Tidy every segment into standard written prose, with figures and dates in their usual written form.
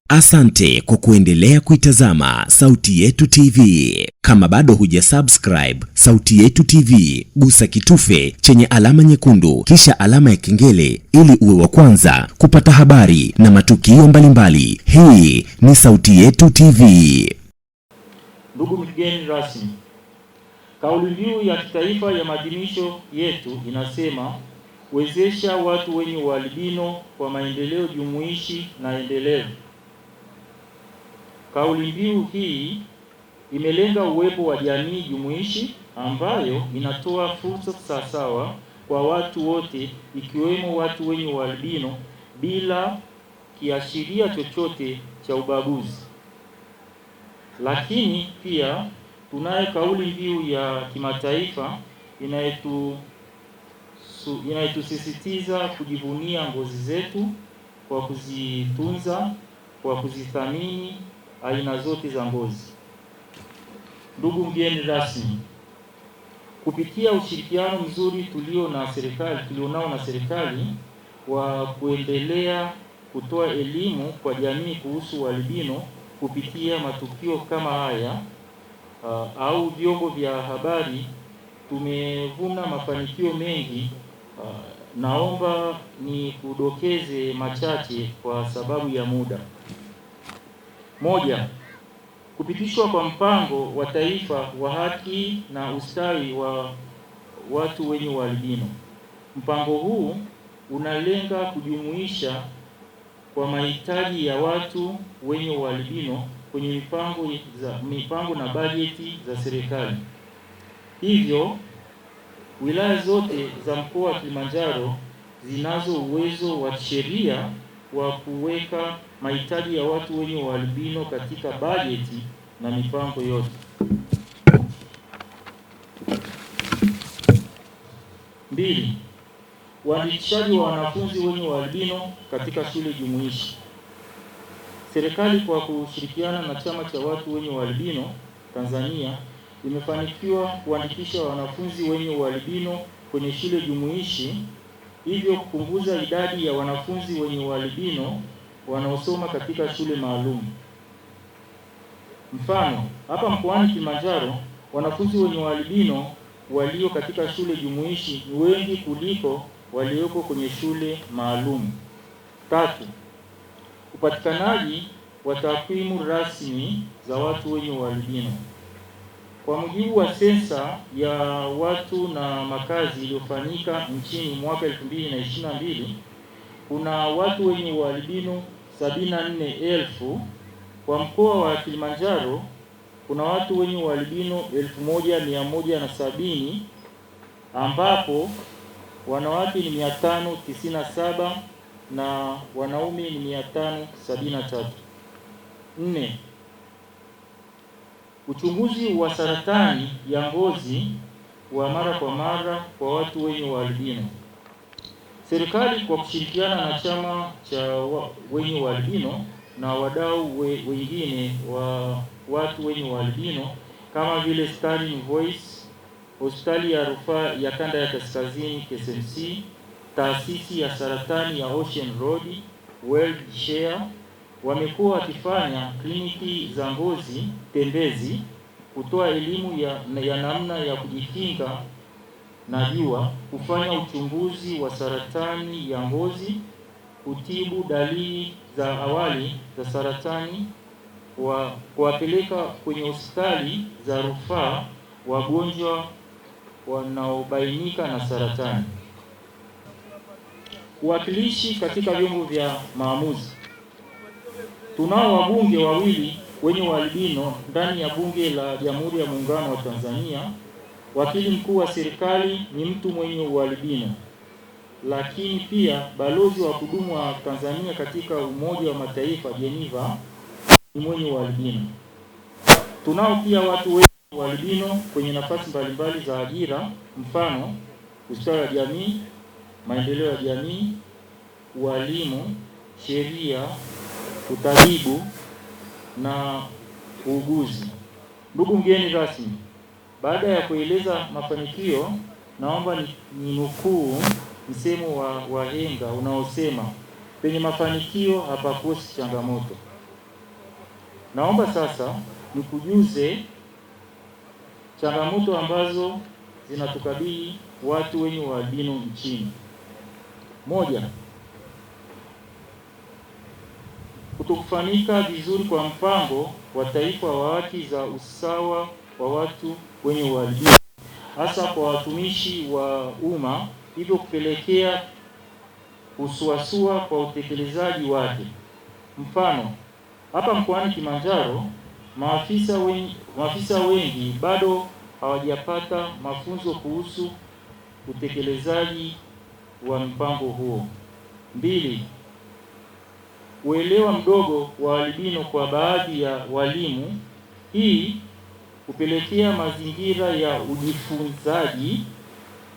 Asante kwa kuendelea kuitazama Sauti Yetu TV. Kama bado hujasubscribe Sauti Yetu TV, gusa kitufe chenye alama nyekundu kisha alama ya kengele ili uwe wa kwanza kupata habari na matukio mbalimbali. Hii ni Sauti Yetu TV. Ndugu mgeni rasmi, kauli mbiu ya kitaifa ya maadhimisho yetu inasema wezesha watu wenye ualbino kwa maendeleo jumuishi na endelevu. Kauli mbiu hii imelenga uwepo wa jamii jumuishi ambayo inatoa fursa sawa kwa watu wote ikiwemo watu wenye ualbino bila kiashiria chochote cha ubaguzi. Lakini pia tunayo kauli mbiu ya kimataifa inayotusisitiza kujivunia ngozi zetu kwa kuzitunza, kwa kuzithamini aina zote za ngozi. Ndugu mgeni rasmi, kupitia ushirikiano mzuri tulionao na serikali wa kuendelea kutoa elimu kwa jamii kuhusu ualbino kupitia matukio kama haya au vyombo vya habari, tumevuna mafanikio mengi. Naomba ni kudokeze machache kwa sababu ya muda. Moja, kupitishwa kwa mpango wa taifa wa haki na ustawi wa watu wenye ualbino. Mpango huu unalenga kujumuisha kwa mahitaji ya watu wenye ualbino kwenye mipango na bajeti za serikali. Hivyo, wilaya zote za mkoa wa Kilimanjaro zinazo uwezo wa sheria wa kuweka mahitaji ya watu wenye ualbino katika bajeti na mipango yote. Mbili, uandikishaji wa wanafunzi wenye ualbino katika shule jumuishi. Serikali kwa kushirikiana na Chama cha Watu wenye Ualbino Tanzania imefanikiwa kuandikisha wanafunzi wenye ualbino kwenye shule jumuishi, hivyo kupunguza idadi ya wanafunzi wenye ualbino wanaosoma katika shule maalum. Mfano, hapa mkoani Kilimanjaro wanafunzi wenye ualbino walio katika shule jumuishi ni wengi kuliko walioko kwenye shule maalum. Tatu, upatikanaji wa takwimu rasmi za watu wenye ualbino. Kwa mujibu wa sensa ya watu na makazi iliyofanyika nchini mwaka 2022, kuna watu wenye ualbino 74,000. Kwa mkoa wa Kilimanjaro kuna watu wenye ualbino 1170, ambapo wanawake ni 597 na wanaume ni 573. 4. Uchunguzi wa saratani ya ngozi wa mara kwa mara kwa watu wenye ualbino. Serikali kwa kushirikiana na chama cha wenye ualbino na wadau wengine wa watu wenye ualbino kama vile Starling Voice, hospitali ya rufaa ya kanda ya kaskazini KSMC, taasisi ya saratani ya Ocean Road, World Share, wamekuwa wakifanya kliniki za ngozi tembezi, kutoa elimu ya namna ya kujikinga na jua, kufanya uchunguzi wa saratani ya ngozi, kutibu dalili za awali za saratani, kuwapeleka kwenye hospitali za rufaa wagonjwa wanaobainika na saratani. Uwakilishi katika vyombo vya maamuzi. Tunao wabunge wawili wenye ualbino ndani ya Bunge la Jamhuri ya Muungano wa Tanzania. Wakili mkuu wa serikali ni mtu mwenye ualbino, lakini pia balozi wa kudumu wa Tanzania katika Umoja wa Mataifa Geneva ni mwenye ualbino. Tunao pia watu wenye ualbino kwenye nafasi mbalimbali za ajira, mfano ustawi wa jamii, maendeleo ya jamii, ualimu, sheria, utabibu na uuguzi. Ndugu mgeni rasmi, baada ya kueleza mafanikio, naomba ninukuu msemo wa wahenga unaosema penye mafanikio hapakosi changamoto. Naomba sasa nikujuze changamoto ambazo zinatukabili watu wenye ualbino nchini. Moja, kutokufanyika vizuri kwa mpango wa taifa wa haki za usawa wa watu wenye ualbino, hasa kwa watumishi wa umma, hivyo kupelekea kusuasua kwa utekelezaji wake. Mfano, hapa mkoani Kilimanjaro, maafisa wengi bado hawajapata mafunzo kuhusu utekelezaji wa mpango huo. 2, uelewa mdogo wa albino kwa baadhi ya walimu. Hii kupelekea mazingira ya ujifunzaji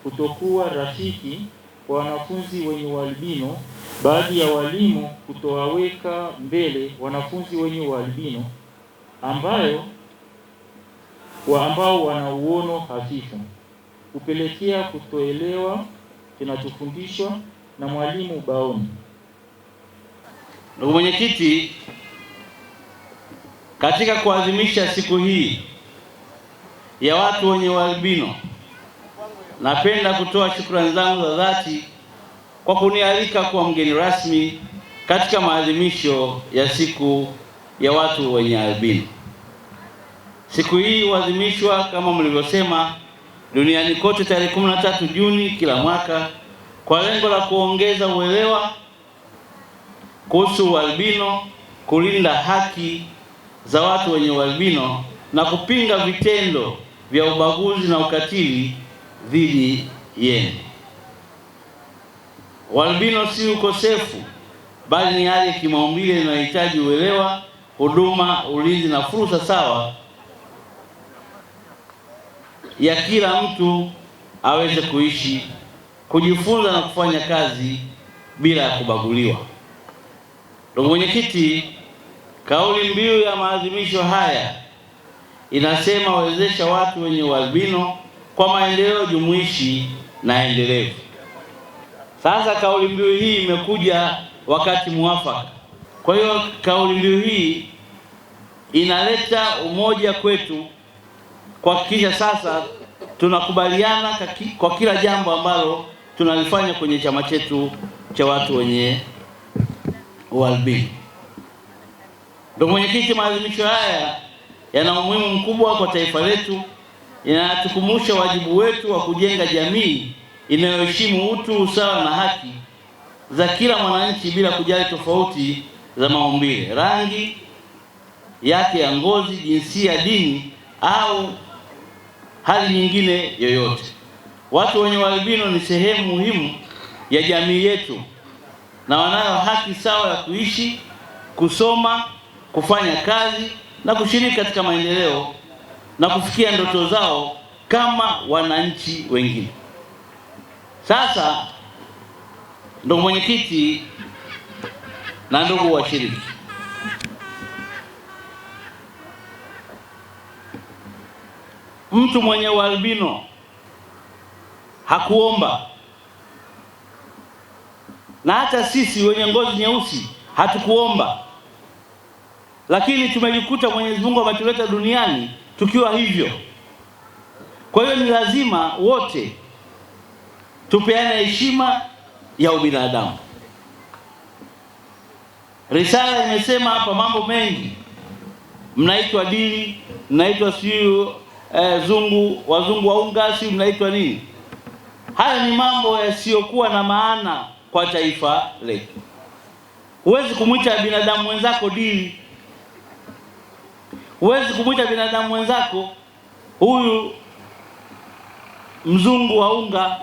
kutokuwa rafiki kwa wanafunzi wenye ualbino, baadhi ya walimu kutowaweka mbele wanafunzi wenye ualbino ambao wana uono hafifu, kupelekea kutoelewa kinachofundishwa na mwalimu ubaoni. Ndugu Mwenyekiti, katika kuadhimisha siku hii ya watu wenye ualbino, napenda kutoa shukrani zangu za dhati kwa kunialika kuwa mgeni rasmi katika maadhimisho ya siku ya watu wenye albino. Siku hii huadhimishwa kama mlivyosema duniani kote tarehe 13 Juni kila mwaka kwa lengo la kuongeza uelewa kuhusu ualbino, kulinda haki za watu wenye ualbino na kupinga vitendo vya ubaguzi na ukatili dhidi yenu. Ualbino si ukosefu, bali ni hali ya kimaumbile inayohitaji uelewa, huduma, ulinzi na fursa sawa ya kila mtu aweze kuishi, kujifunza na kufanya kazi bila ya kubaguliwa. Ndugu Mwenyekiti, kauli mbiu ya maadhimisho haya inasema wezesha watu wenye ualbino kwa maendeleo jumuishi na endelevu. Sasa kauli mbiu hii imekuja wakati muafaka. Kwa hiyo kauli mbiu hii inaleta umoja kwetu kuhakikisha sasa tunakubaliana kwa kila jambo ambalo tunalifanya kwenye chama chetu cha watu wenye ualbino. Ndugu Mwenyekiti, maadhimisho haya yana umuhimu mkubwa kwa taifa letu, yanatukumbusha wajibu wetu wa kujenga jamii inayoheshimu utu, usawa na haki za kila mwananchi bila kujali tofauti za maumbile, rangi yake ya ngozi, jinsia, dini au hali nyingine yoyote. Watu wenye ualbino ni sehemu muhimu ya jamii yetu na wanayo haki sawa ya kuishi, kusoma, kufanya kazi na kushiriki katika maendeleo na kufikia ndoto zao kama wananchi wengine. Sasa ndugu Mwenyekiti na ndugu washiriki, mtu mwenye ualbino hakuomba, na hata sisi wenye ngozi nyeusi hatukuomba, lakini tumejikuta Mwenyezi Mungu ametuleta duniani tukiwa hivyo. Kwa hiyo ni lazima wote tupeane heshima ya ubinadamu. Risala imesema hapa mambo mengi, mnaitwa dini, mnaitwa siyo wazungu waunga, si mnaitwa nini. Haya ni mambo yasiyokuwa na maana kwa taifa letu. Huwezi kumwita binadamu mwenzako dini, huwezi kumwita binadamu mwenzako huyu mzungu waunga,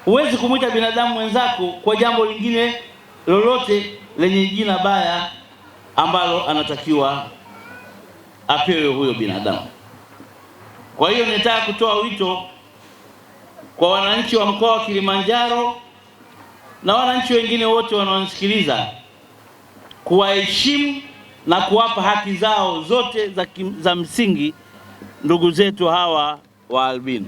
huwezi kumwita binadamu mwenzako kwa jambo lingine lolote lenye jina baya ambalo anatakiwa apewe huyo binadamu. Kwa hiyo nataka kutoa wito kwa wananchi wa mkoa wa Kilimanjaro na wananchi wengine wote wanaonisikiliza kuwaheshimu na kuwapa haki zao zote za msingi ndugu zetu hawa wa albino.